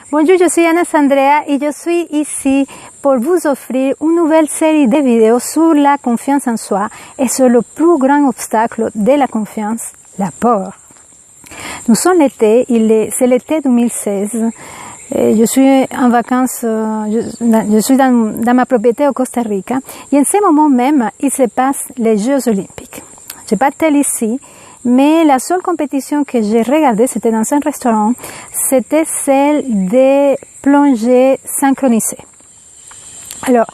Bonjour, je suis Ana Sandrea et je suis ici pour vous offrir une nouvelle série de vidéos sur la confiance en soi et sur le plus grand obstacle de la confiance, la peur. Nous sommes l'été, c'est l'été 2016. Je suis en vacances, je suis dans ma propriété au Costa Rica et en ce moment même, il se passe les Jeux Olympiques. Je n'ai pas tel ici, mais la seule compétition que j'ai regardée, c'était dans un restaurant, c'était celle des plongées synchronisées. Alors,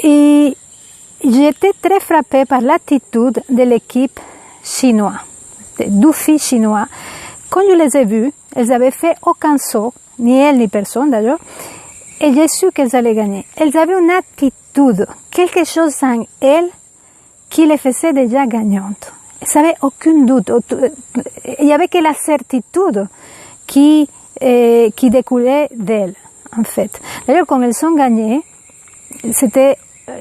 et j'étais très frappée par l'attitude de l'équipe chinoise, des filles chinoises. Quand je les ai vues, elles n'avaient fait aucun saut, ni elles ni personne d'ailleurs, et j'ai su qu'elles allaient gagner. Elles avaient une attitude, quelque chose en elles qui les faisait déjà gagnantes. Elles n'avaient aucun doute. Il n'y avait que la certitude qui découlait d'elles, en fait. D'ailleurs, quand elles ont gagné, il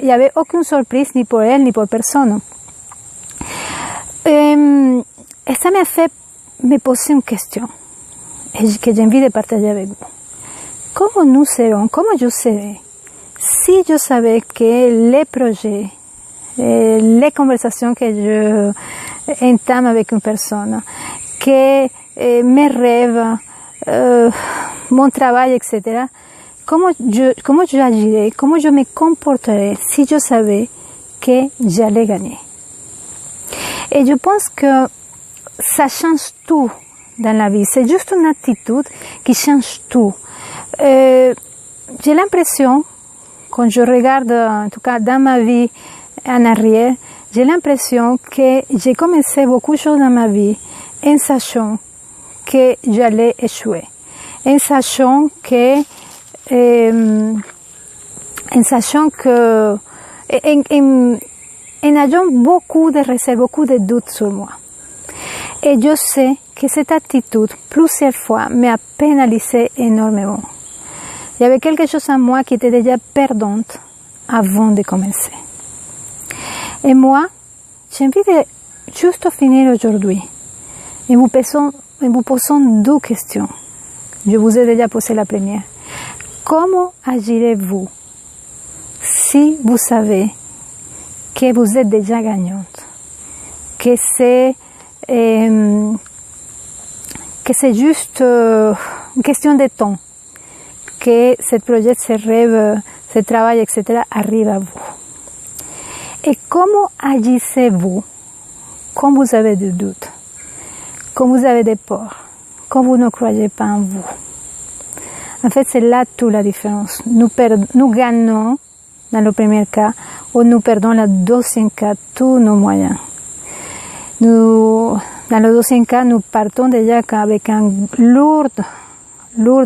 n'y avait aucune surprise ni pour elles ni pour personne. Et ça m'a fait me poser une question et que j'ai envie de partager avec vous. Comment nous serons, comment je serais si je savais que les projets, les conversations que je entame avec une personne, que mes rêves, mon travail, etc., comment je agirais, comment je me comporterais si je savais que j'allais gagner. Et je pense que ça change tout dans la vie. C'est juste une attitude qui change tout. J'ai l'impression, quand je regarde, en tout cas dans ma vie en arrière, j'ai l'impression que j'ai commencé beaucoup de choses dans ma vie en sachant que j'allais échouer, en sachant que, en ayant beaucoup de réserves, beaucoup de doutes sur moi. Et je sais que cette attitude, plusieurs fois, m'a pénalisé énormément. Il y avait quelque chose en moi qui était déjà perdante avant de commencer. Et moi, j'ai envie de juste finir aujourd'hui en vous posant deux questions. Je vous ai déjà posé la première. Comment agirez-vous si vous savez que vous êtes déjà gagnante, que c'est juste une question de temps, que ce projet, ce rêve, ce travail, etc. arrive à vous? Et comment agissez-vous quand vous avez des doutes, quand vous avez des peurs, quand vous ne croyez pas en vous? En fait, c'est là toute la différence. Nous gagnons dans le premier cas, ou nous perdons dans le deuxième cas tous nos moyens. Dans le deuxième cas, nous partons déjà avec un lourd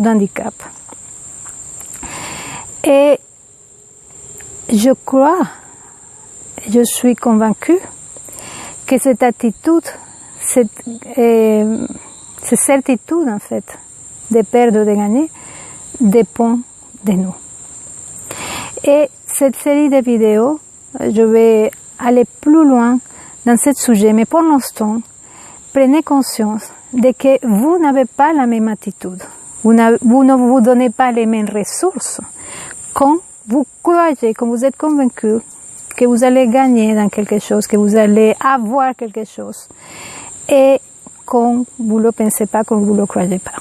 handicap. Et je crois, je suis convaincue que cette attitude, cette certitude en fait, de perdre, de gagner, dépend de nous. Et cette série de vidéos, je vais aller plus loin dans ce sujet, mais pour l'instant, prenez conscience de que vous n'avez pas la même attitude. Vous ne vous donnez pas les mêmes ressources. Quand vous croyez, quand vous êtes convaincu que vous allez gagner dans quelque chose, que vous allez avoir quelque chose, et quand vous ne le pensez pas, quand vous ne le croyez pas.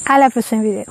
À la prochaine vidéo.